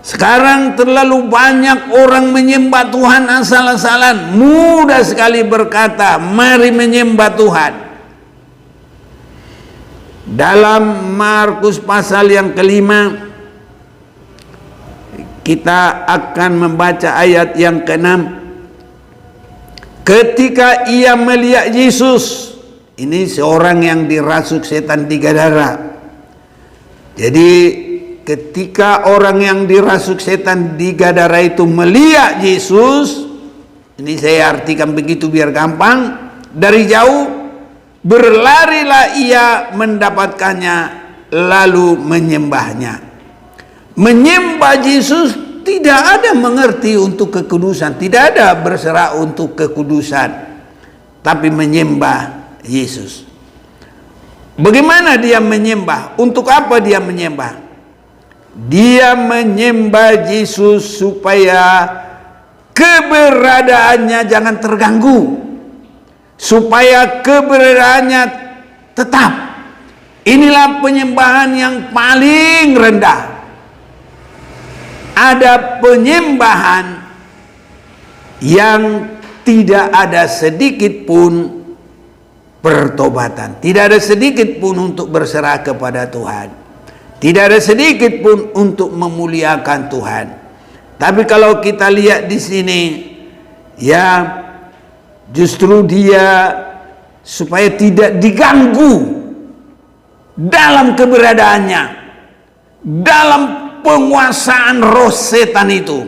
Sekarang terlalu banyak orang menyembah Tuhan asal-asalan, mudah sekali berkata, mari menyembah Tuhan. Dalam Markus pasal yang ke-5, kita akan membaca ayat yang ke-6. Ketika ia melihat Yesus, ini seorang yang dirasuk setan 3 darah. Jadi ketika orang yang dirasuk setan 3 darah itu melihat Yesus, ini saya artikan begitu biar gampang, dari jauh berlarilah ia mendapatkannya lalu menyembahnya. Menyembah Yesus tidak ada mengerti untuk kekudusan, tidak ada berserah untuk kekudusan, tapi menyembah Yesus. Bagaimana dia menyembah? Untuk apa dia menyembah? Dia menyembah Yesus supaya keberadaannya jangan terganggu, supaya keberadaannya tetap. Inilah penyembahan yang paling rendah. Ada penyembahan yang tidak ada sedikit pun pertobatan, tidak ada sedikit pun untuk berserah kepada Tuhan, tidak ada sedikit pun untuk memuliakan Tuhan. Tapi kalau kita lihat di sini, ya, justru dia supaya tidak diganggu dalam keberadaannya, dalam penguasaan roh setan itu.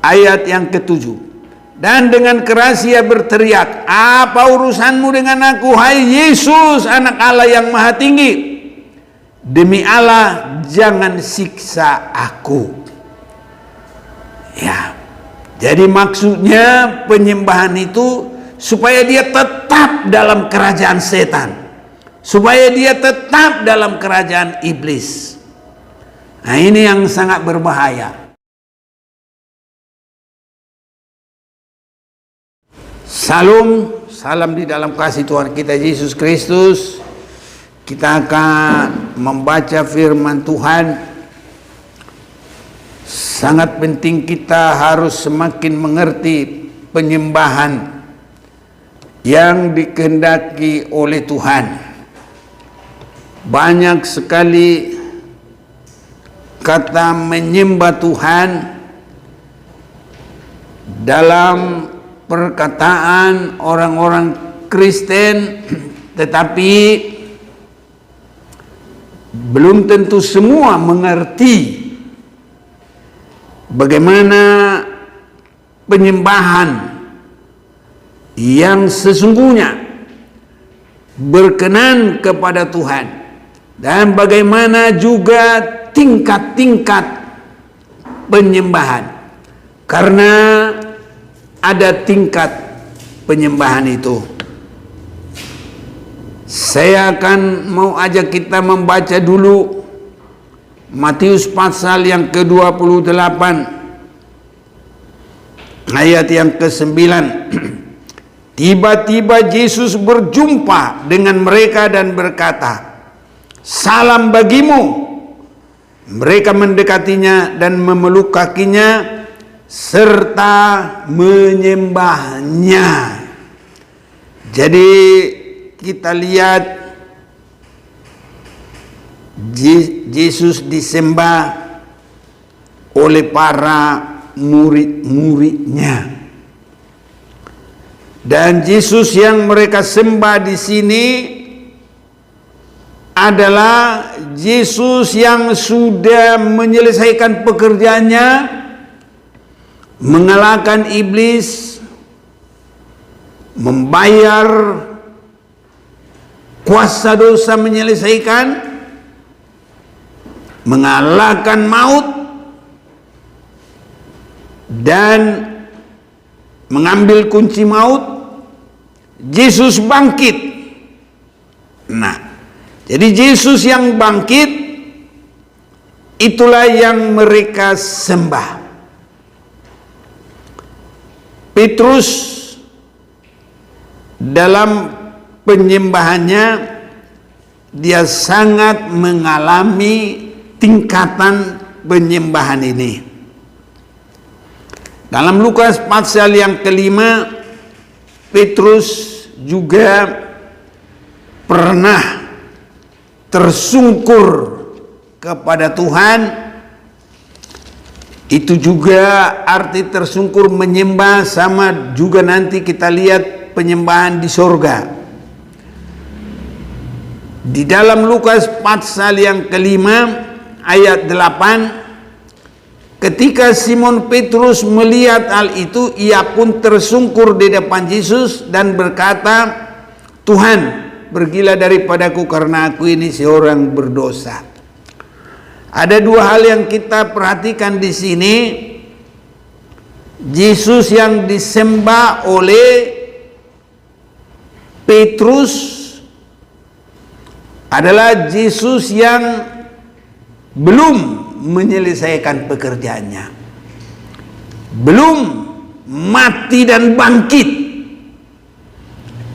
Ayat yang ke-7. Dan dengan keras ia berteriak, apa urusanmu dengan aku, hai Yesus, anak Allah yang maha tinggi? Demi Allah, jangan siksa aku. Ya, jadi maksudnya penyembahan itu supaya dia tetap dalam kerajaan setan, supaya dia tetap dalam kerajaan iblis. Nah, ini yang sangat berbahaya. Salam di dalam kasih Tuhan kita Yesus Kristus. Kita akan membaca firman Tuhan. Sangat penting kita harus semakin mengerti penyembahan yang dikehendaki oleh Tuhan. Banyak sekali kata menyembah Tuhan dalam perkataan orang-orang Kristen, tetapi belum tentu semua mengerti bagaimana penyembahan yang sesungguhnya berkenan kepada Tuhan, dan bagaimana juga tingkat-tingkat penyembahan, karena ada tingkat penyembahan itu. Saya akan mau ajak kita membaca dulu Matius pasal yang ke-28 ayat yang ke-9. Tiba-tiba Yesus berjumpa dengan mereka dan berkata, salam bagimu. Mereka mendekatinya dan memeluk kakinya serta menyembahnya. Jadi kita lihat Yesus disembah oleh para murid-muridnya, dan Yesus yang mereka sembah di sini adalah Yesus yang sudah menyelesaikan pekerjaannya, mengalahkan iblis, membayar kuasa dosa, menyelesaikan, mengalahkan maut, dan mengambil kunci maut. Yesus bangkit. Nah, jadi Yesus yang bangkit itulah yang mereka sembah. Petrus dalam penyembahannya dia sangat mengalami tingkatan penyembahan ini. Dalam Lukas pasal yang kelima, Petrus juga pernah tersungkur kepada Tuhan. Itu juga arti tersungkur menyembah, sama juga nanti kita lihat penyembahan di sorga. Di dalam Lukas pasal yang kelima ayat 8, ketika Simon Petrus melihat hal itu, ia pun tersungkur di depan Yesus dan berkata, "Tuhan, pergilah daripadaku karena aku ini seorang berdosa." Ada dua hal yang kita perhatikan di sini. Yesus yang disembah oleh Petrus adalah Yesus yang belum menyelesaikan pekerjaannya, belum mati dan bangkit.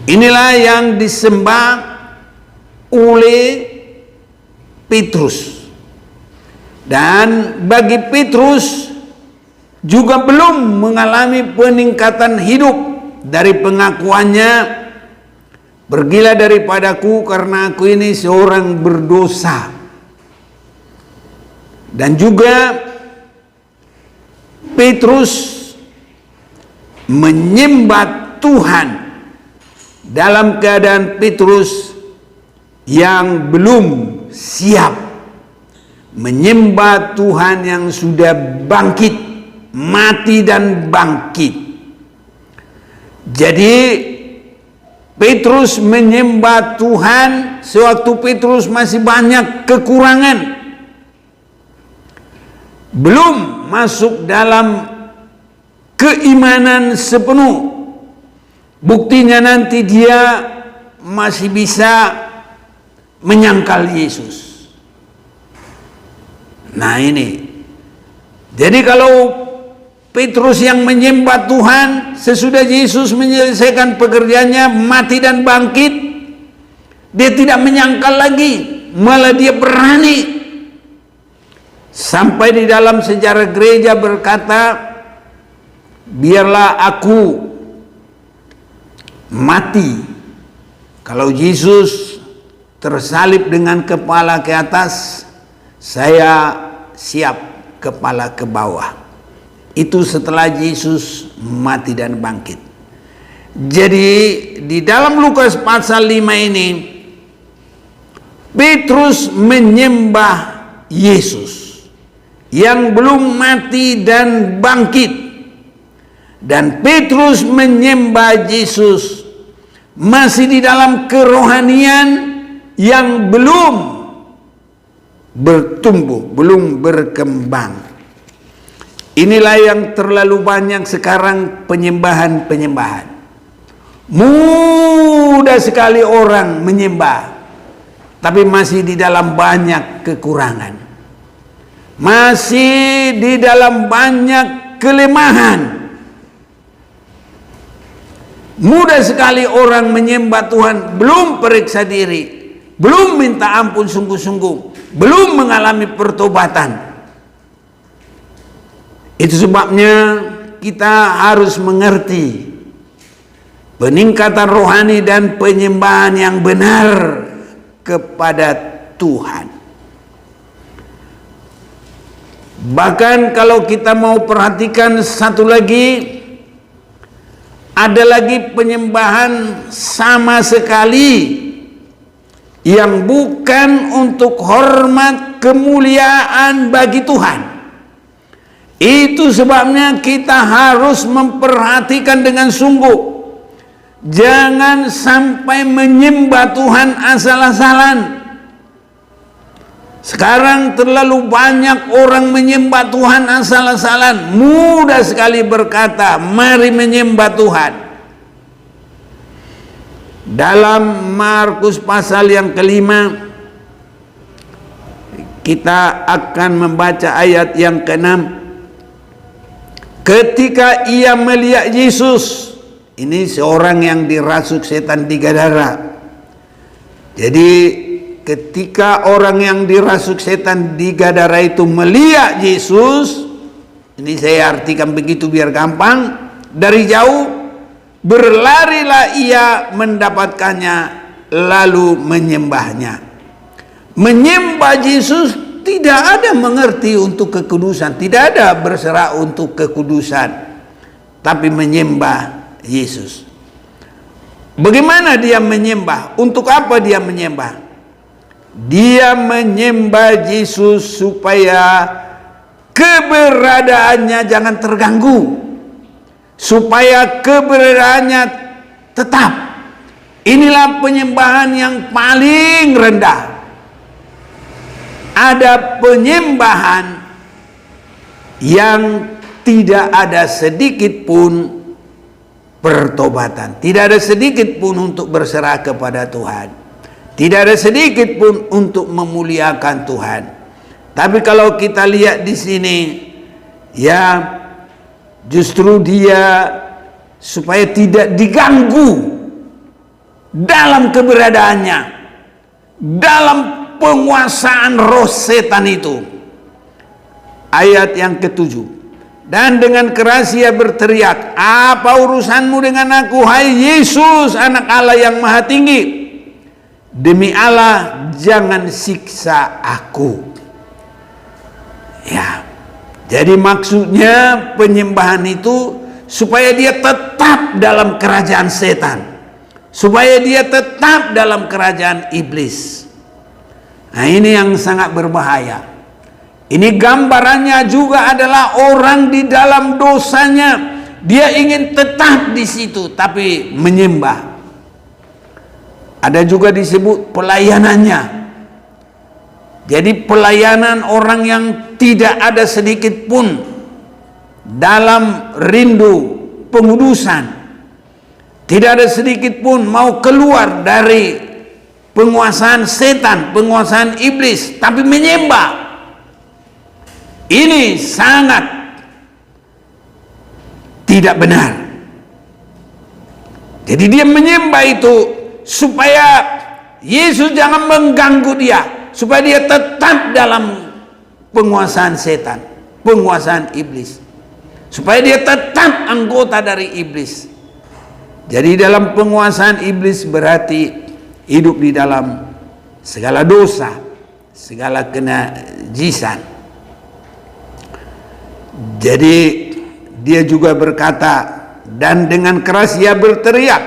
Inilah yang disembah oleh Petrus. Dan bagi Petrus juga belum mengalami peningkatan hidup dari pengakuannya, "Pergilah daripadaku karena aku ini seorang berdosa." Dan juga Petrus menyembah Tuhan dalam keadaan Petrus yang belum siap menyembah Tuhan yang sudah bangkit, mati dan bangkit. Jadi Petrus menyembah Tuhan sewaktu Petrus masih banyak kekurangan, belum masuk dalam keimanan sepenuh. Buktinya nanti dia masih bisa menyangkal Yesus. Nah ini, jadi kalau Petrus yang menyembah Tuhan sesudah Yesus menyelesaikan pekerjaannya, mati dan bangkit, dia tidak menyangkal lagi, malah dia berani. Sampai di dalam sejarah gereja berkata, "Biarlah aku mati kalau Yesus tersalib dengan kepala ke atas, saya siap kepala ke bawah." Itu setelah Yesus mati dan bangkit. Jadi di dalam Lukas pasal 5 ini, Petrus menyembah Yesus yang belum mati dan bangkit, dan Petrus menyembah Yesus masih di dalam kerohanian yang belum bertumbuh, belum berkembang. Inilah yang terlalu banyak sekarang penyembahan-penyembahan. Mudah sekali orang menyembah, tapi masih di dalam banyak kekurangan, masih di dalam banyak kelemahan. Mudah sekali orang menyembah Tuhan, belum periksa diri, belum minta ampun sungguh-sungguh, belum mengalami pertobatan. Itu sebabnya kita harus mengerti peningkatan rohani dan penyembahan yang benar kepada Tuhan. Bahkan kalau kita mau perhatikan satu lagi, ada lagi penyembahan sama sekali yang bukan untuk hormat kemuliaan bagi Tuhan. Itu sebabnya kita harus memperhatikan dengan sungguh. Jangan sampai menyembah Tuhan asal-asalan. Sekarang terlalu banyak orang menyembah Tuhan asal-asalan. Mudah sekali berkata, "Mari menyembah Tuhan." Dalam Markus pasal yang kelima, kita akan membaca ayat yang ke-6. Ketika ia melihat Yesus, ini seorang yang dirasuk setan 3 darah. Jadi ketika orang yang dirasuk setan di Gadara itu melihat Yesus, ini saya artikan begitu biar gampang, dari jauh berlarilah ia mendapatkannya lalu menyembahnya. Menyembah Yesus tidak ada mengerti untuk kekudusan, tidak ada berserah untuk kekudusan, tapi menyembah Yesus. Bagaimana dia menyembah? Untuk apa dia menyembah? Dia menyembah Yesus supaya keberadaannya jangan terganggu, supaya keberadaannya tetap. Inilah penyembahan yang paling rendah. Ada penyembahan yang tidak ada sedikit pun pertobatan, tidak ada sedikit pun untuk berserah kepada Tuhan, tidak ada sedikit pun untuk memuliakan Tuhan. Tapi kalau kita lihat di sini, ya justru dia supaya tidak diganggu dalam keberadaannya, dalam penguasaan roh setan itu. Ayat yang ke-7, dan dengan keras ia berteriak, apa urusanmu dengan aku, hai Yesus anak Allah yang maha tinggi? Demi Allah jangan siksa aku. Ya, jadi maksudnya penyembahan itu supaya dia tetap dalam kerajaan setan, supaya dia tetap dalam kerajaan iblis. Nah, ini yang sangat berbahaya. Ini gambarannya juga adalah orang di dalam dosanya, dia ingin tetap di situ tapi menyembah. Ada juga disebut pelayanannya. Jadi pelayanan orang yang tidak ada sedikit pun dalam rindu pengudusan, tidak ada sedikit pun mau keluar dari penguasaan setan, penguasaan iblis, tapi menyembah. Ini sangat tidak benar. Jadi dia menyembah itu supaya Yesus jangan mengganggu dia, supaya dia tetap dalam penguasaan setan, penguasaan iblis, supaya dia tetap anggota dari iblis. Jadi dalam penguasaan iblis berarti hidup di dalam segala dosa, segala kenajisan. Jadi dia juga berkata, dan dengan keras ia berteriak,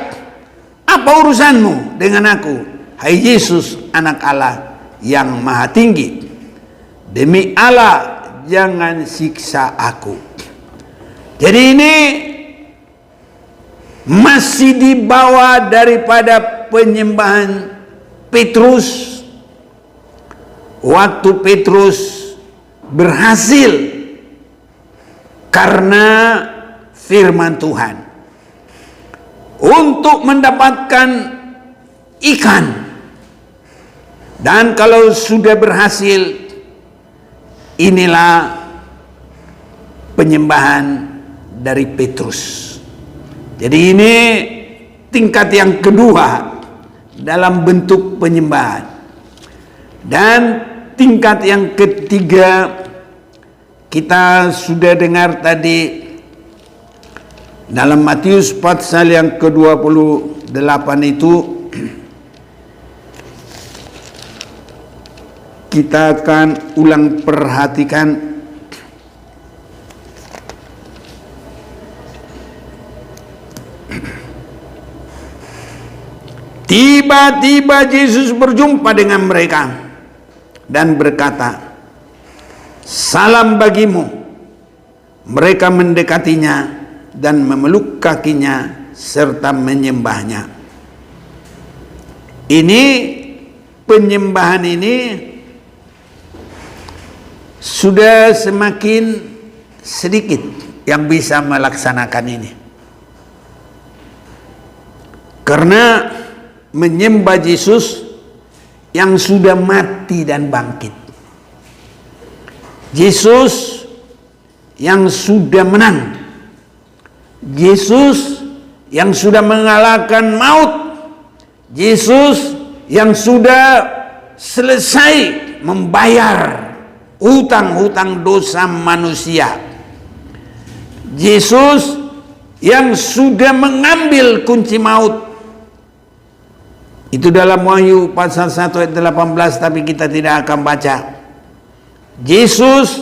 apa urusanmu dengan aku, hai Yesus anak Allah yang maha tinggi? Demi Allah jangan siksa aku. Jadi ini masih di bawah daripada penyembahan Petrus. Waktu Petrus berhasil karena firman Tuhan untuk mendapatkan ikan, dan kalau sudah berhasil, inilah penyembahan dari Petrus. Jadi ini tingkat yang kedua dalam bentuk penyembahan. Dan tingkat yang ketiga kita sudah dengar tadi dalam Matius pasal yang ke-28 itu. Kita akan ulang perhatikan tiba-tiba Yesus berjumpa dengan mereka dan berkata, salam bagimu. Mereka mendekatinya dan memeluk kakinya serta menyembahnya. Ini penyembahan ini sudah semakin sedikit yang bisa melaksanakan ini, karena menyembah Yesus yang sudah mati dan bangkit, Yesus yang sudah menang, Yesus yang sudah mengalahkan maut, Yesus yang sudah selesai membayar hutang-hutang dosa manusia. Yesus yang sudah mengambil kunci maut. Itu dalam Wahyu pasal 1 ayat 18, tapi kita tidak akan baca. Yesus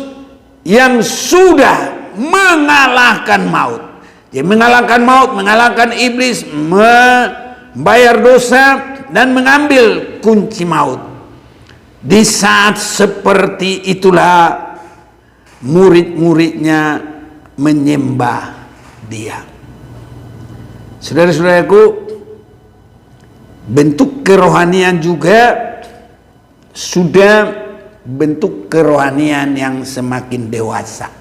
yang sudah mengalahkan maut. Dia mengalahkan maut, mengalahkan iblis, membayar dosa dan mengambil kunci maut. Di saat seperti itulah murid-muridnya menyembah dia. Saudara-saudaraku, bentuk kerohanian juga sudah bentuk kerohanian yang semakin dewasa.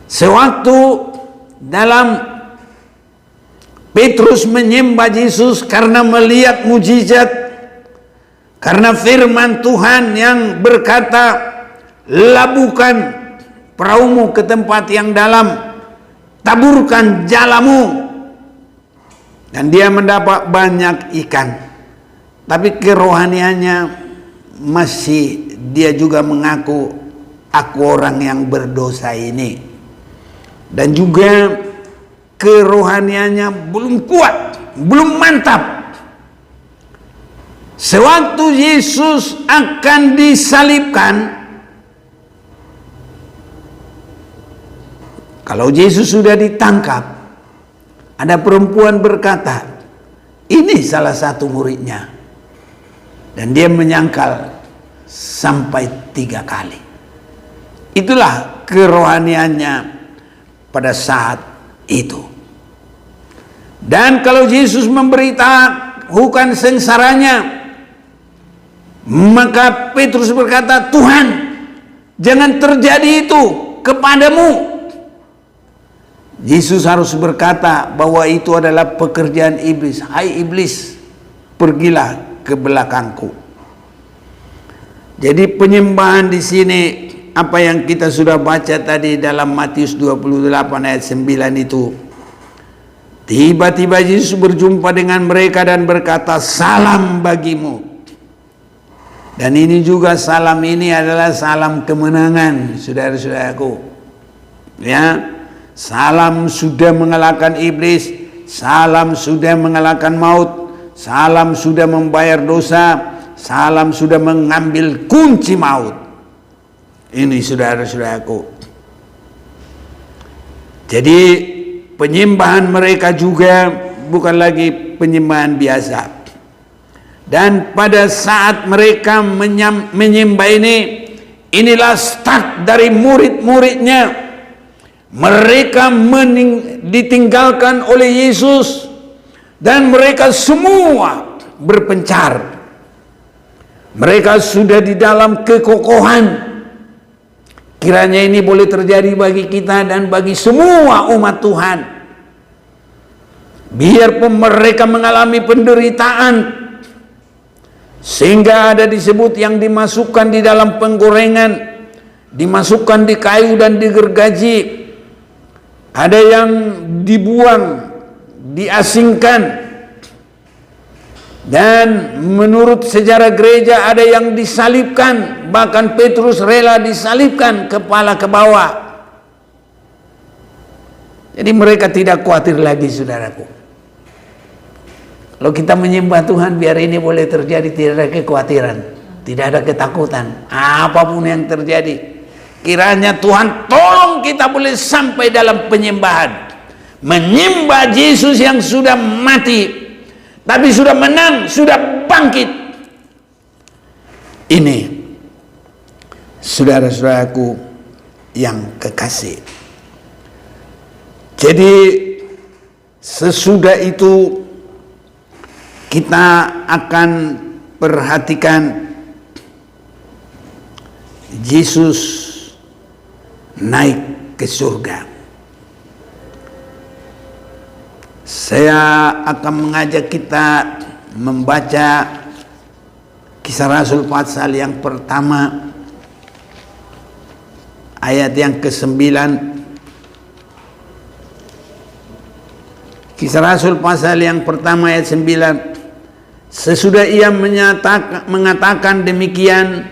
Sewaktu dalam Petrus menyembah Yesus karena melihat mujizat, karena firman Tuhan yang berkata, labuhkan perahumu ke tempat yang dalam, taburkan jalamu, dan dia mendapat banyak ikan. Tapi kerohaniannya masih, dia juga mengaku, aku orang yang berdosa ini. Dan juga kerohaniannya belum kuat, belum mantap. Sewaktu Yesus akan disalibkan, kalau Yesus sudah ditangkap, ada perempuan berkata, ini salah satu muridnya. Dan dia menyangkal sampai 3 kali. Itulah kerohaniannya pada saat itu. Dan kalau Yesus memberitahukan sengsaranya, maka Petrus berkata, Tuhan, jangan terjadi itu kepadamu. Yesus harus berkata bahwa itu adalah pekerjaan iblis. Hai iblis, pergilah ke belakangku. Jadi penyembahan di sini, apa yang kita sudah baca tadi dalam Matius 28 ayat 9 itu. Tiba-tiba Yesus berjumpa dengan mereka dan berkata, salam bagimu. Dan ini juga, salam ini adalah salam kemenangan, saudara-saudaraku. Ya, salam sudah mengalahkan iblis, salam sudah mengalahkan maut, salam sudah membayar dosa, salam sudah mengambil kunci maut. Ini saudara-saudaraku. Jadi penyembahan mereka juga bukan lagi penyembahan biasa. Dan pada saat mereka menyembah ini, inilah start dari murid-muridnya. Mereka ditinggalkan oleh Yesus dan mereka semua berpencar. Mereka sudah di dalam kekokohan. Kiranya ini boleh terjadi bagi kita dan bagi semua umat Tuhan. Biarpun mereka mengalami penderitaan, sehingga ada disebut yang dimasukkan di dalam penggorengan, dimasukkan di kayu dan digergaji. Ada yang dibuang, diasingkan. Dan menurut sejarah gereja ada yang disalibkan. Bahkan Petrus rela disalibkan kepala ke bawah. Jadi mereka tidak khawatir lagi, saudaraku. Kalau kita menyembah Tuhan, biar ini boleh terjadi, tidak ada kekhawatiran, tidak ada ketakutan, apapun yang terjadi. Kiranya Tuhan tolong kita boleh sampai dalam penyembahan, menyembah Yesus yang sudah mati, tapi sudah menang, sudah bangkit. Ini saudara-saudaraku yang kekasih. Jadi sesudah itu kita akan perhatikan Yesus naik ke surga. Saya akan mengajak kita membaca Kisah Rasul pasal yang pertama, ayat yang ke-9. Kisah Rasul pasal yang pertama ayat 9. Sesudah ia mengatakan demikian,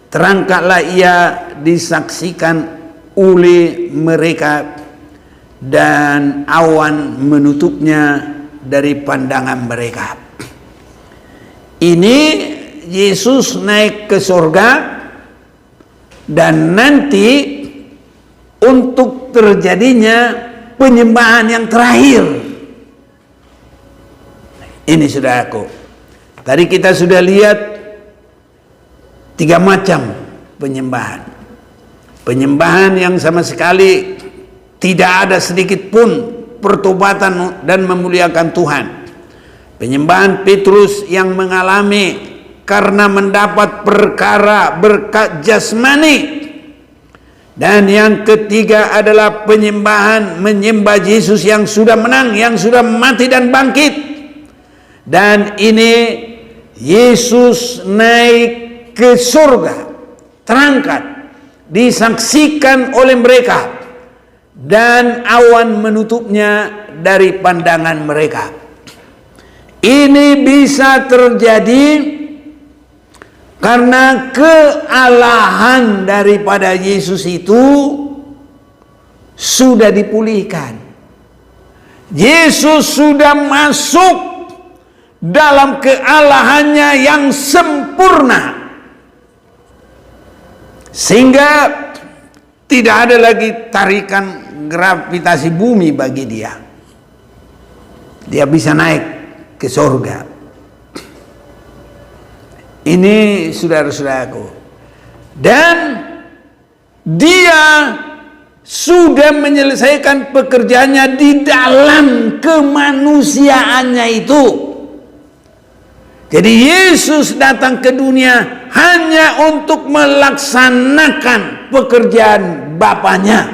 terangkatlah ia disaksikan oleh mereka, dan awan menutupnya dari pandangan mereka. Ini Yesus naik ke surga, dan nanti untuk terjadinya penyembahan yang terakhir. Ini saudaraku, tadi kita sudah lihat 3 macam penyembahan. Penyembahan yang sama sekali tidak ada sedikit pun pertobatan dan memuliakan Tuhan. Penyembahan Petrus yang mengalami karena mendapat perkara berkat jasmani. Dan yang ketiga adalah penyembahan menyembah Yesus yang sudah menang, yang sudah mati dan bangkit. Dan ini Yesus naik ke surga, terangkat, disaksikan oleh mereka, dan awan menutupnya dari pandangan mereka. Ini bisa terjadi karena kealahan daripada Yesus itu sudah dipulihkan. Yesus sudah masuk dalam kealahannya yang sempurna, sehingga tidak ada lagi tarikan gravitasi bumi bagi dia. Dia bisa naik ke surga. Ini saudara-saudaraku, dan dia sudah menyelesaikan pekerjaannya di dalam kemanusiaannya itu. Jadi Yesus datang ke dunia hanya untuk melaksanakan pekerjaan Bapanya.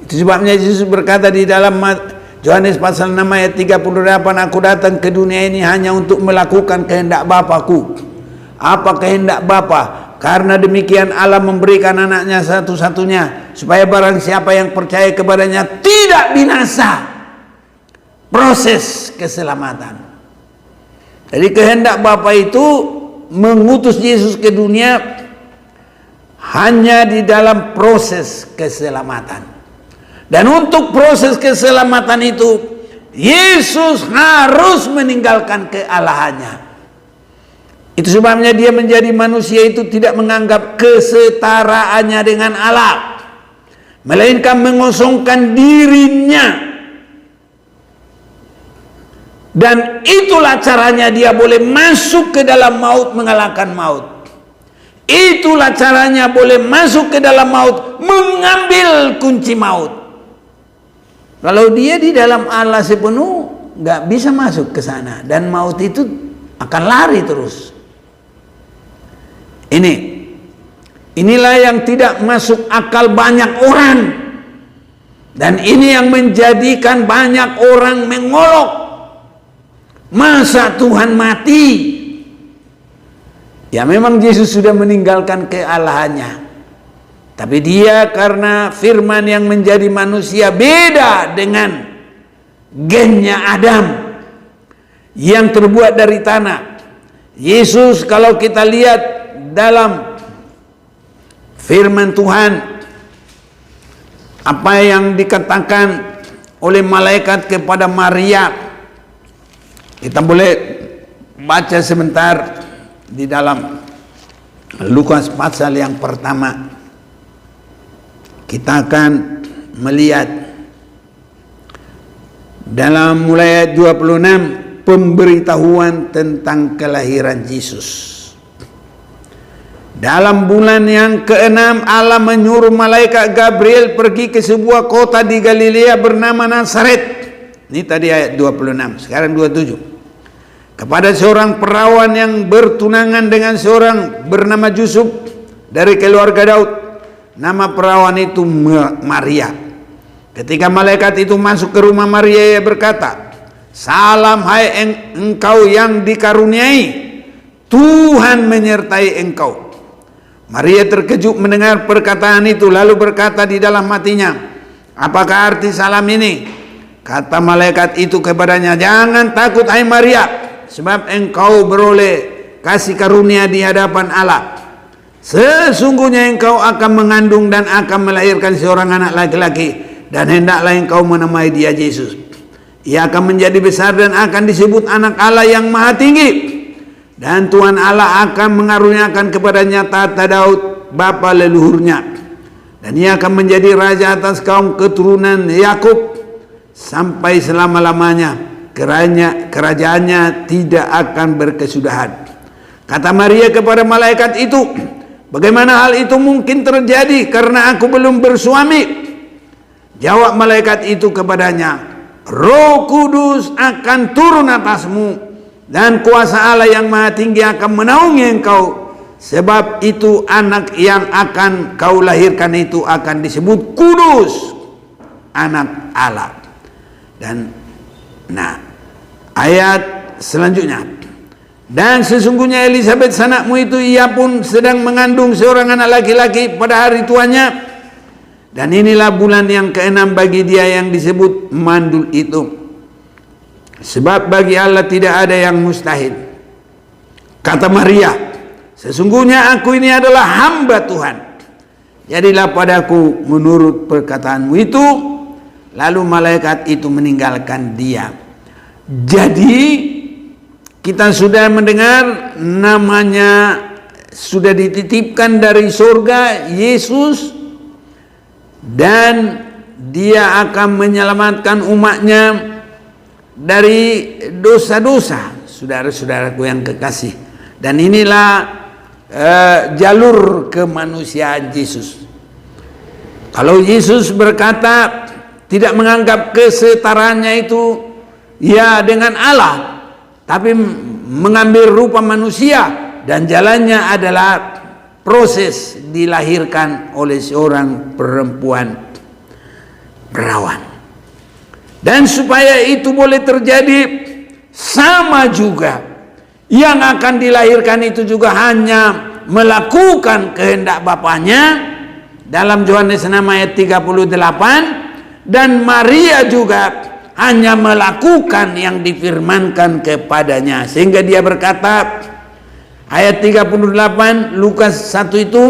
Itu sebabnya Yesus berkata di dalam Yohanes pasal 6 ayat 38, aku datang ke dunia ini hanya untuk melakukan kehendak Bapa-Ku. Apa kehendak Bapa? Karena demikian Allah memberikan anaknya satu-satunya, supaya barang siapa yang percaya kepadanya tidak binasa. Proses keselamatan. Jadi kehendak Bapa itu mengutus Yesus ke dunia hanya di dalam proses keselamatan. Dan untuk proses keselamatan itu, Yesus harus meninggalkan kealahannya. Itu sebabnya dia menjadi manusia itu tidak menganggap kesetaraannya dengan Allah, melainkan mengosongkan dirinya. Dan itulah caranya dia boleh masuk ke dalam maut, mengalahkan maut. Itulah caranya boleh masuk ke dalam maut, mengambil kunci maut. Kalau dia di dalam Allah sepenuh, nggak bisa masuk ke sana, dan maut itu akan lari terus. Inilah yang tidak masuk akal banyak orang, dan ini yang menjadikan banyak orang mengolok. Masa Tuhan mati? Ya memang Yesus sudah meninggalkan kealahannya. Tapi dia karena firman yang menjadi manusia beda dengan gennya Adam yang terbuat dari tanah. Yesus kalau kita lihat dalam firman Tuhan, apa yang dikatakan oleh malaikat kepada Maria, kita boleh baca sebentar di dalam Lukas pasal yang pertama. Kita akan melihat dalam mulai ayat 26 pemberitahuan tentang kelahiran Yesus. Dalam bulan yang ke-6 Allah menyuruh malaikat Gabriel pergi ke sebuah kota di Galilea bernama Nazaret. Ini tadi ayat 26, sekarang 27. Kepada seorang perawan yang bertunangan dengan seorang bernama Yusuf dari keluarga Daud. Nama perawan itu Maria. Ketika malaikat itu masuk ke rumah Maria, ia berkata, salam hai engkau yang dikaruniai, Tuhan menyertai engkau. Maria terkejut mendengar perkataan itu, lalu berkata di dalam hatinya, apakah arti salam ini? Kata malaikat itu kepadanya, jangan takut hai Maria, sebab engkau beroleh kasih karunia di hadapan Allah. Sesungguhnya engkau akan mengandung dan akan melahirkan seorang anak laki-laki, dan hendaklah engkau menamai dia Yesus. Ia akan menjadi besar dan akan disebut anak Allah yang maha tinggi, dan Tuhan Allah akan mengaruniakan kepadanya tahta Daud bapa leluhurnya, dan ia akan menjadi raja atas kaum keturunan Yakub sampai selama-lamanya. Kerajaannya tidak akan berkesudahan. Kata Maria kepada malaikat itu, bagaimana hal itu mungkin terjadi karena aku belum bersuami? Jawab malaikat itu kepadanya, Roh Kudus akan turun atasmu, dan kuasa Allah yang maha tinggi akan menaungi engkau. Sebab itu anak yang akan kau lahirkan itu akan disebut kudus, anak Allah. Dan ayat selanjutnya, dan sesungguhnya Elisabet sanakmu itu, ia pun sedang mengandung seorang anak laki-laki pada hari tuanya, dan inilah bulan yang ke-6 bagi dia yang disebut mandul itu. Sebab bagi Allah tidak ada yang mustahil. Kata Maria, sesungguhnya aku ini adalah hamba Tuhan, jadilah padaku menurut perkataanmu itu. Lalu malaikat itu meninggalkan dia. Jadi kita sudah mendengar namanya sudah dititipkan dari surga Yesus, dan dia akan menyelamatkan umatnya dari dosa-dosa, saudara-saudaraku yang kekasih. Dan inilah jalur kemanusiaan Yesus. Kalau Yesus berkata, tidak menganggap kesetaraannya itu ya dengan Allah, tapi mengambil rupa manusia, dan jalannya adalah proses dilahirkan oleh seorang perempuan perawan. Dan supaya itu boleh terjadi, sama juga yang akan dilahirkan itu juga hanya melakukan kehendak Bapaknya dalam Yohanes 6 ayat 38. Dan Maria juga hanya melakukan yang difirmankan kepadanya, sehingga dia berkata, ayat 38 Lukas 1 itu,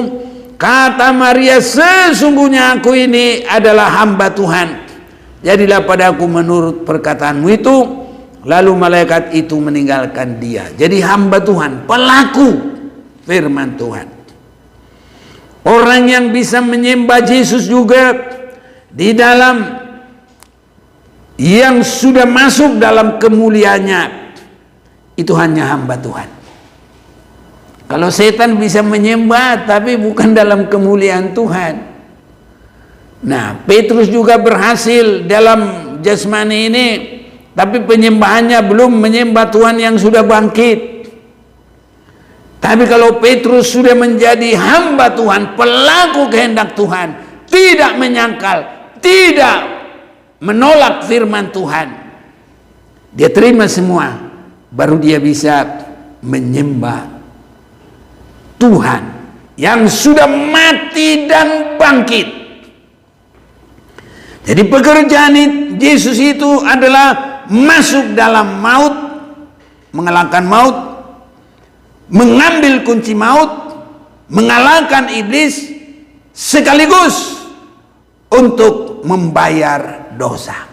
kata Maria, sesungguhnya aku ini adalah hamba Tuhan, jadilah padaku menurut perkataanmu itu. Lalu malaikat itu meninggalkan dia. Jadi hamba Tuhan, pelaku firman Tuhan. Orang yang bisa menyembah Yesus juga di dalam yang sudah masuk dalam kemuliaannya, itu hanya hamba Tuhan. Kalau setan bisa menyembah tapi bukan dalam kemuliaan Tuhan. Nah, Petrus juga berhasil dalam jasmani ini, tapi penyembahannya belum menyembah Tuhan yang sudah bangkit. Tapi kalau Petrus sudah menjadi hamba Tuhan, pelaku kehendak Tuhan, tidak menyangkal, tidak menolak firman Tuhan, dia terima semua, baru dia bisa menyembah Tuhan yang sudah mati dan bangkit. Jadi pekerjaan Yesus itu adalah masuk dalam maut, mengalahkan maut, mengambil kunci maut, mengalahkan iblis, sekaligus untuk membayar dosa.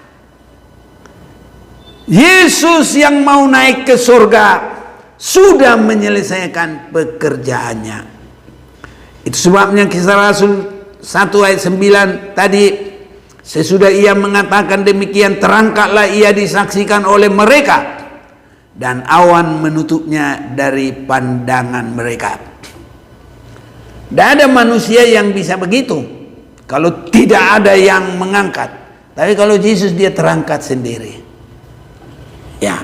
Yesus yang mau naik ke surga sudah menyelesaikan pekerjaannya. Itu sebabnya Kisah Rasul 1 ayat 9 tadi, sesudah ia mengatakan demikian, terangkatlah ia disaksikan oleh mereka, dan awan menutupnya dari pandangan mereka. Tidak ada manusia yang bisa begitu kalau tidak ada yang mengangkat. Tapi kalau Yesus, dia terangkat sendiri. Ya,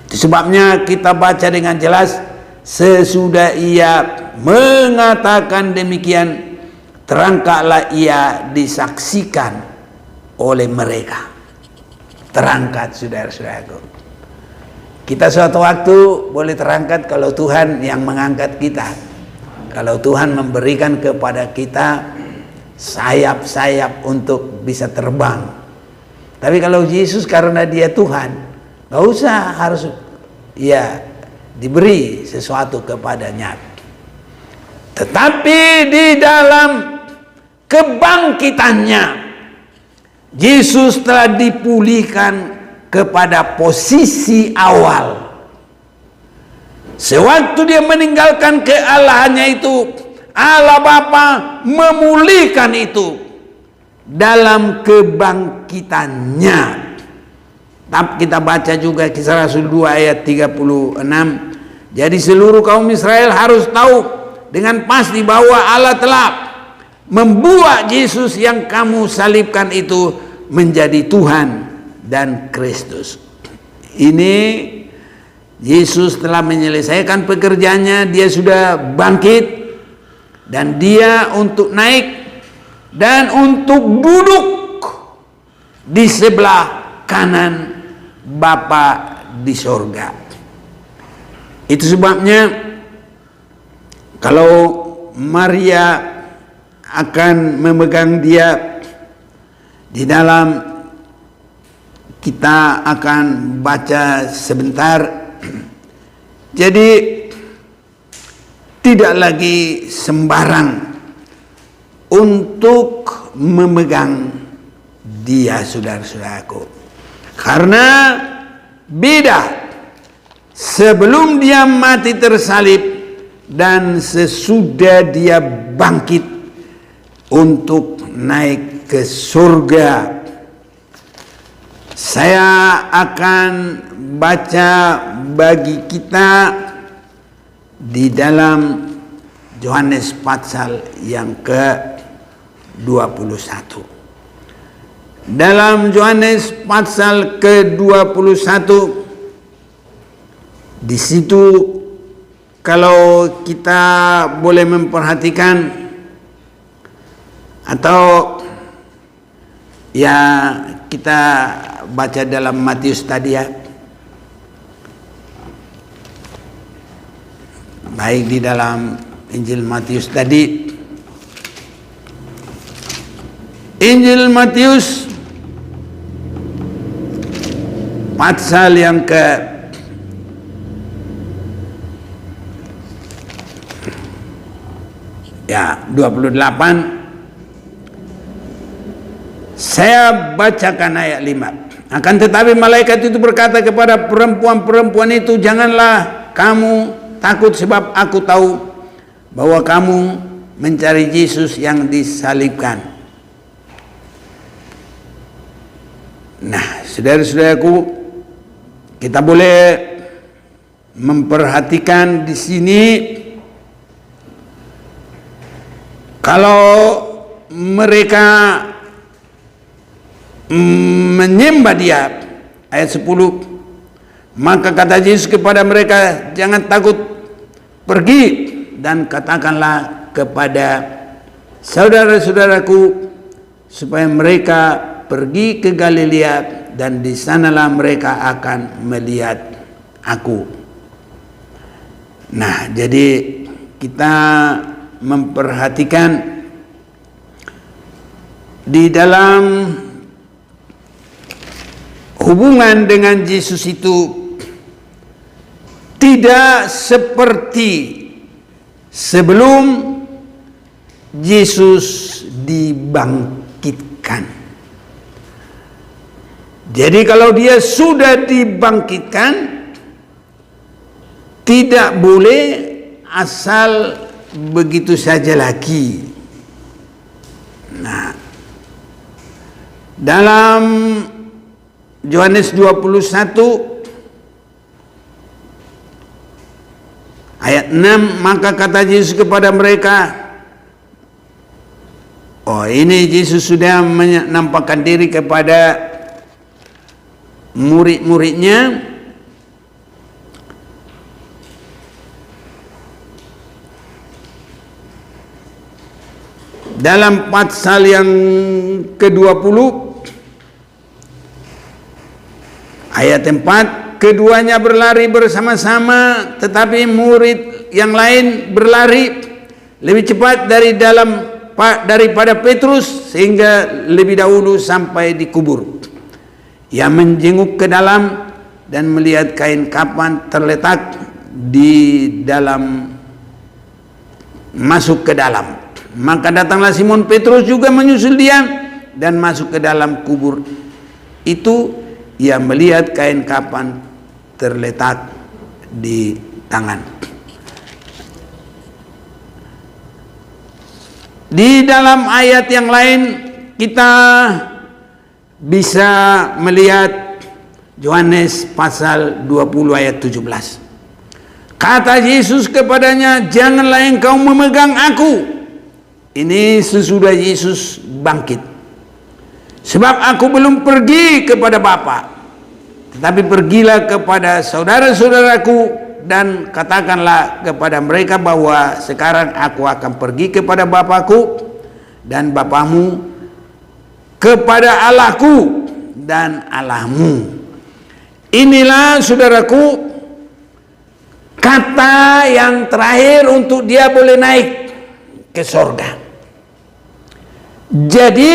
itu sebabnya kita baca dengan jelas, sesudah ia mengatakan demikian, terangkatlah ia disaksikan oleh mereka. Terangkat, saudara-saudaraku. Kita suatu waktu boleh terangkat kalau Tuhan yang mengangkat kita. Kalau Tuhan memberikan kepada kita sayap-sayap untuk bisa terbang. Tapi kalau Yesus karena dia Tuhan, gak usah harus ya diberi sesuatu kepadanya. Tetapi di dalam kebangkitannya, Yesus telah dipulihkan kepada posisi awal. Sewaktu dia meninggalkan kealahannya itu, Allah Bapa memulihkan itu dalam kebangkitannya. Tapi kita baca juga Kisah Rasul 2 ayat 36. Jadi seluruh kaum Israel harus tahu dengan pasti bahwa Allah telah membuat Yesus yang kamu salibkan itu menjadi Tuhan dan Kristus. Ini Yesus telah menyelesaikan pekerjaannya, dia sudah bangkit dan dia untuk naik dan untuk duduk di sebelah kanan Bapa di sorga. Itu sebabnya kalau Maria akan memegang dia, di dalam kita akan baca sebentar. Jadi tidak lagi sembarang untuk memegang dia, saudara-saudaraku, karena beda sebelum dia mati tersalib dan sesudah dia bangkit untuk naik ke surga. Saya akan baca bagi kita di dalam Yohanes pasal yang ke-21. Dalam Yohanes pasal ke-21, di situ kalau kita boleh memperhatikan, atau ya kita baca dalam Matius tadi ya, baik di dalam Injil Matius tadi, Injil Matius pasal yang ke 28. Saya bacakan ayat 5. Akan tetapi malaikat itu berkata kepada perempuan-perempuan itu, janganlah kamu takut, sebab aku tahu bahwa kamu mencari Yesus yang disalibkan. Nah, saudara-saudaraku, kita boleh memperhatikan di sini, kalau mereka menyembah dia, ayat 10, maka kata Yesus kepada mereka, jangan takut, pergi dan katakanlah kepada saudara-saudaraku supaya mereka pergi ke Galilea, dan di sanalah mereka akan melihat aku. Nah, jadi kita memperhatikan di dalam hubungan dengan Yesus itu tidak seperti sebelum Yesus dibangkitkan. Jadi kalau dia sudah dibangkitkan, tidak boleh asal begitu saja lagi. Nah, dalam Yohanes 21 ayat 6, maka kata Yesus kepada mereka, oh ini Yesus sudah menampakkan diri kepada murid-muridnya. Dalam pasal yang ke-20 ayat 4, keduanya berlari bersama-sama, tetapi murid yang lain berlari lebih cepat daripada Petrus, sehingga lebih dahulu sampai di kubur. Ia menjenguk ke dalam dan melihat kain kapan terletak di dalam, masuk ke dalam. Maka datanglah Simon Petrus juga menyusul dia dan masuk ke dalam kubur itu. Ia melihat kain kapan terletak di tangan. Di dalam ayat yang lain kita bisa melihat Yohanes pasal 20 ayat 17. Kata Yesus kepadanya, janganlah engkau memegang aku. Ini sesudah Yesus bangkit. Sebab aku belum pergi kepada Bapa, tetapi pergilah kepada saudara-saudaraku dan katakanlah kepada mereka bahwa sekarang aku akan pergi kepada Bapakku dan Bapamu, kepada Allahku dan Allahmu. Inilah saudaraku kata yang terakhir untuk dia boleh naik ke sorga. Jadi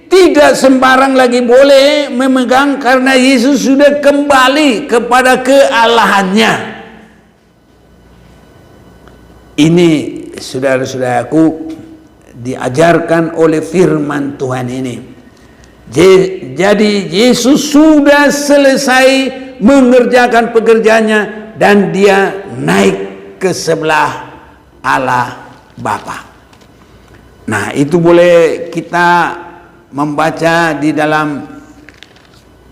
tidak sembarang lagi boleh memegang, karena Yesus sudah kembali kepada kealahannya. Ini saudara-saudaraku diajarkan oleh firman Tuhan ini. Jadi Yesus sudah selesai mengerjakan pekerjaannya dan dia naik ke sebelah Allah Bapa. Nah, itu boleh kita membaca di dalam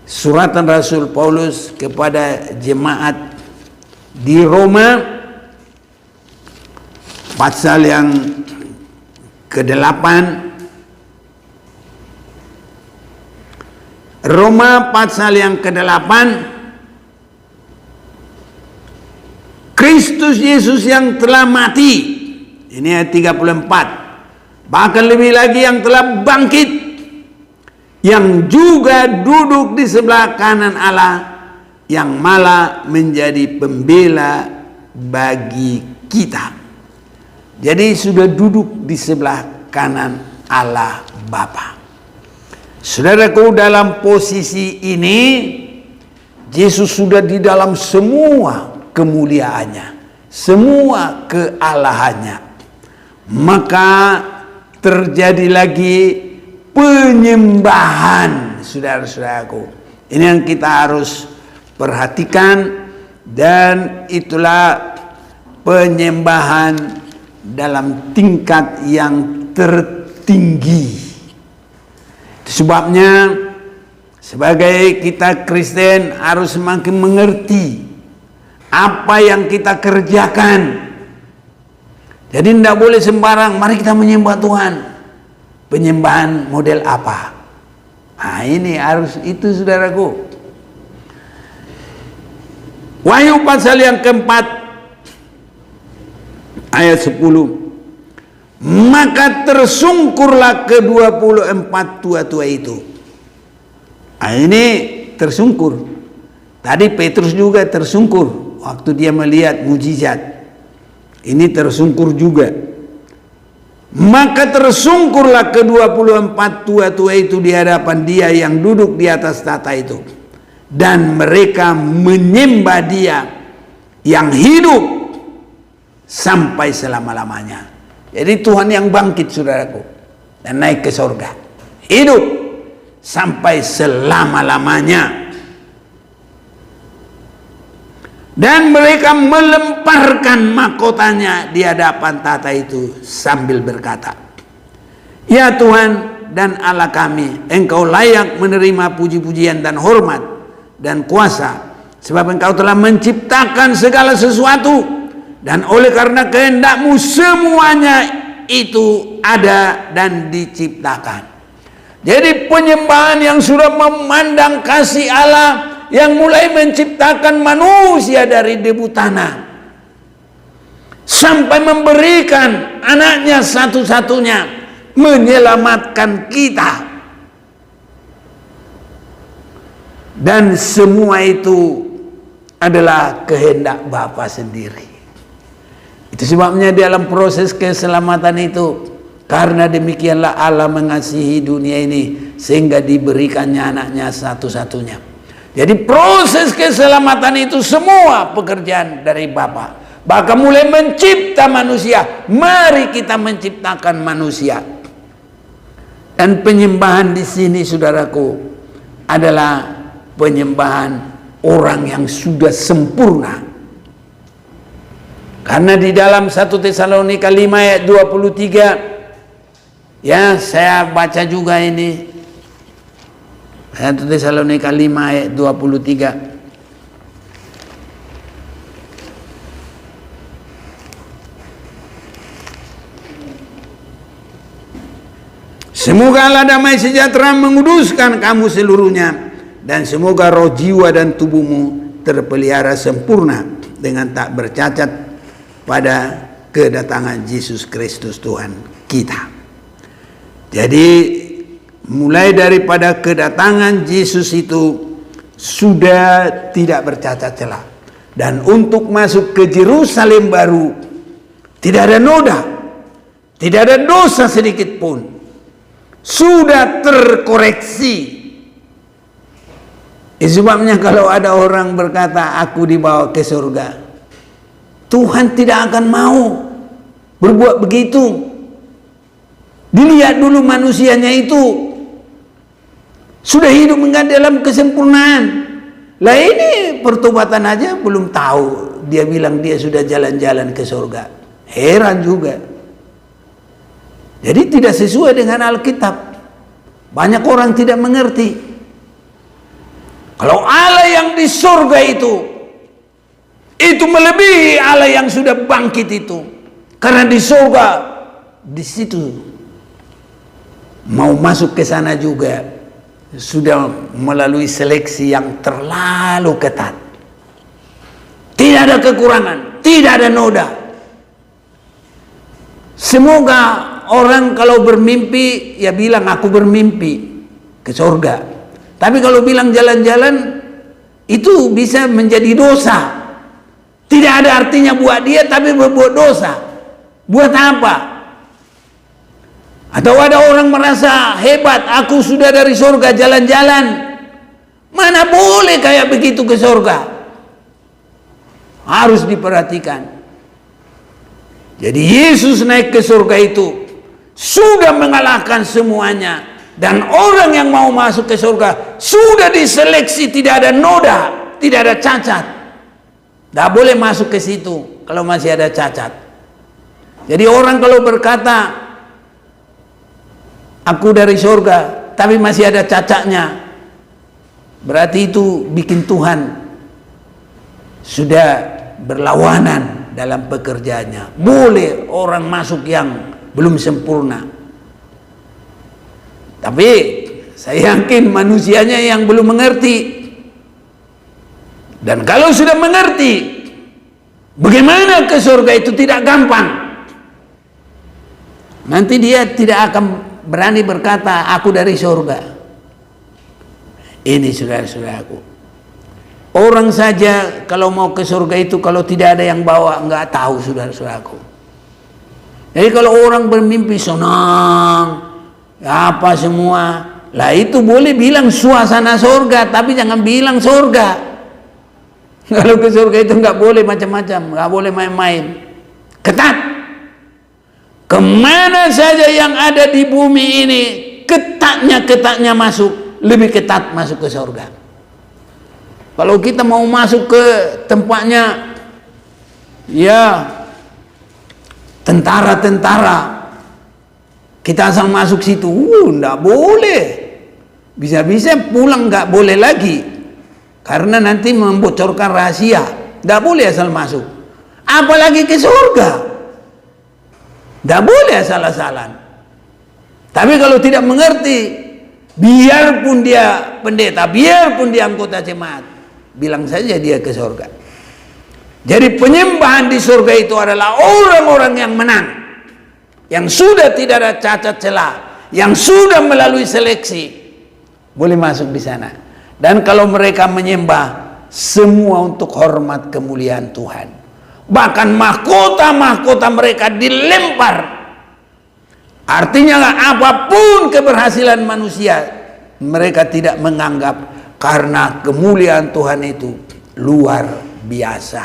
suratan Rasul Paulus kepada jemaat di Roma pasal yang ke-8. Roma pasal yang ke-8. Kristus Yesus yang telah mati, ini ayat 34. Bahkan lebih lagi yang telah bangkit, yang juga duduk di sebelah kanan Allah, yang malah menjadi pembela bagi kita. Jadi sudah duduk di sebelah kanan Allah Bapa. Saudaraku, dalam posisi ini Yesus sudah di dalam semua kemuliaannya, semua kealahannya. Maka terjadi lagi penyembahan, saudara-saudaraku. Ini yang kita harus perhatikan, dan itulah penyembahan dalam tingkat yang tertinggi. Sebabnya sebagai kita Kristen harus semakin mengerti apa yang kita kerjakan. Jadi tidak boleh sembarang, mari kita menyembah Tuhan. Penyembahan model apa? Nah, ini harus itu, saudaraku. Wahyu pasal yang keempat ayat 10. Maka tersungkurlah ke-24 tua-tua itu. Nah, ini tersungkur. Tadi Petrus juga tersungkur waktu dia melihat mujizat. Ini tersungkur juga. Maka tersungkurlah ke-24 tua-tua itu di hadapan dia yang duduk di atas tahta itu. Dan mereka menyembah dia yang hidup sampai selama-lamanya. Jadi Tuhan yang bangkit, saudaraku, dan naik ke surga. Hidup sampai selama-lamanya. Dan mereka melemparkan mahkotanya di hadapan tahta itu sambil berkata, ya Tuhan dan Allah kami, Engkau layak menerima puji-pujian dan hormat dan kuasa, sebab Engkau telah menciptakan segala sesuatu, dan oleh karena kehendak-Mu semuanya itu ada dan diciptakan. Jadi penyembahan yang sudah memandang kasih Allah yang mulai menciptakan manusia dari debu tanah sampai memberikan anaknya satu-satunya menyelamatkan kita, dan semua itu adalah kehendak Bapa sendiri. Itu sebabnya dalam proses keselamatan itu, karena demikianlah Allah mengasihi dunia ini sehingga diberikannya anaknya satu-satunya, Jadi proses keselamatan itu semua pekerjaan dari Bapa. Bahkan mulai mencipta manusia, mari kita menciptakan manusia. Dan penyembahan di sini, saudaraku, adalah penyembahan orang yang sudah sempurna. Karena di dalam 1 Tesalonika 5 ayat 23, ya saya baca juga ini, 1 Tesalonika 5 ayat 23. Semoga Allah damai sejahtera menguduskan kamu seluruhnya, dan semoga roh, jiwa, dan tubuhmu terpelihara sempurna dengan tak bercacat pada kedatangan Yesus Kristus Tuhan kita. Jadi mulai daripada kedatangan Yesus itu sudah tidak bercacat celah, dan untuk masuk ke Yerusalem baru tidak ada noda, tidak ada dosa sedikit pun, sudah terkoreksi. Sebabnya kalau ada orang berkata aku dibawa ke surga, Tuhan tidak akan mau berbuat begitu. Dilihat dulu manusianya itu sudah hidup dalam kesempurnaan. Lah ini pertobatan aja belum tahu, dia bilang dia sudah jalan-jalan ke surga. Heran juga. Jadi tidak sesuai dengan Alkitab. Banyak orang tidak mengerti. Kalau Allah yang di surga itu melebihi Allah yang sudah bangkit itu. Karena di surga, di situ mau masuk ke sana juga sudah melalui seleksi yang terlalu ketat. Tidak ada kekurangan, tidak ada noda. Semoga orang kalau bermimpi ya bilang aku bermimpi ke surga. Tapi kalau bilang jalan-jalan itu bisa menjadi dosa. Tidak ada artinya buat dia, tapi berbuat dosa. Buat apa? Atau ada orang merasa hebat, aku sudah dari surga jalan-jalan. Mana boleh kayak begitu ke surga? Harus diperhatikan. Jadi Yesus naik ke surga itu sudah mengalahkan semuanya. Dan orang yang mau masuk ke surga sudah diseleksi, tidak ada noda, tidak ada cacat. Tidak boleh masuk ke situ kalau masih ada cacat. Jadi orang kalau berkata aku dari surga tapi masih ada cacatnya, berarti itu bikin Tuhan sudah berlawanan dalam pekerjaannya. Boleh orang masuk yang belum sempurna, tapi saya yakin manusianya yang belum mengerti. Dan kalau sudah mengerti, bagaimana ke surga itu tidak gampang. Nanti dia tidak akan berani berkata aku dari surga. Ini saudara-saudaraku, orang saja kalau mau ke surga itu kalau tidak ada yang bawa nggak tahu, saudara-saudaraku. Jadi kalau orang bermimpi senang apa semua, lah itu boleh bilang suasana surga, tapi jangan bilang surga. Kalau ke surga itu nggak boleh macam-macam, nggak boleh main-main, ketat. Kemana saja yang ada di bumi ini ketatnya masuk, lebih ketat masuk ke surga. Kalau kita mau masuk ke tempatnya ya tentara-tentara, kita asal masuk situ, nggak boleh. Bisa-bisa pulang nggak boleh lagi, karena nanti membocorkan rahasia. Nggak boleh asal masuk. Apalagi ke surga, nggak boleh asal-asalan. Tapi kalau tidak mengerti, biarpun dia pendeta, biarpun dia anggota jemaat, bilang saja dia ke surga. Jadi penyembahan di surga itu adalah orang-orang yang menang, yang sudah tidak ada cacat celah, yang sudah melalui seleksi, boleh masuk di sana. Dan kalau mereka menyembah, semua untuk hormat kemuliaan Tuhan. Bahkan mahkota-mahkota mereka dilempar. Artinya apapun keberhasilan manusia, mereka tidak menganggap karena kemuliaan Tuhan itu luar biasa.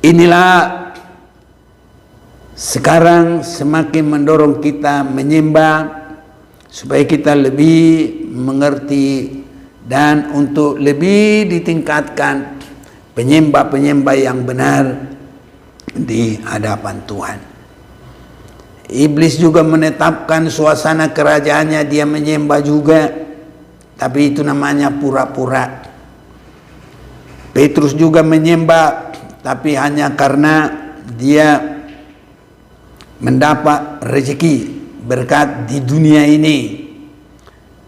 Inilah sekarang semakin mendorong kita menyembah supaya kita lebih mengerti dan untuk lebih ditingkatkan penyembah-penyembah yang benar di hadapan Tuhan. Iblis juga menetapkan suasana kerajaannya, dia menyembah juga, tapi itu namanya pura-pura. Petrus juga menyembah, tapi hanya karena dia mendapat rezeki berkat di dunia ini.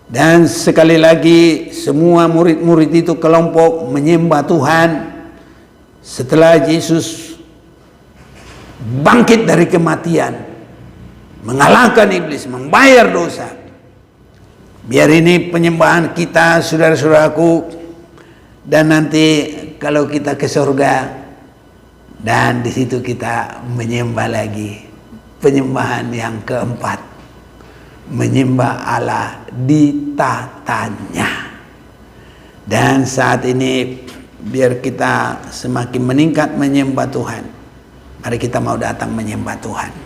Dan sekali lagi semua murid-murid itu kelompok menyembah Tuhan setelah Yesus bangkit dari kematian, mengalahkan iblis, membayar dosa. Biar ini penyembahan kita, saudara-saudaraku, dan nanti kalau kita ke surga, dan di situ kita menyembah lagi penyembahan yang keempat, menyembah Allah di tatanya. Dan saat ini biar kita semakin meningkat menyembah Tuhan. Mari kita mau datang menyembah Tuhan.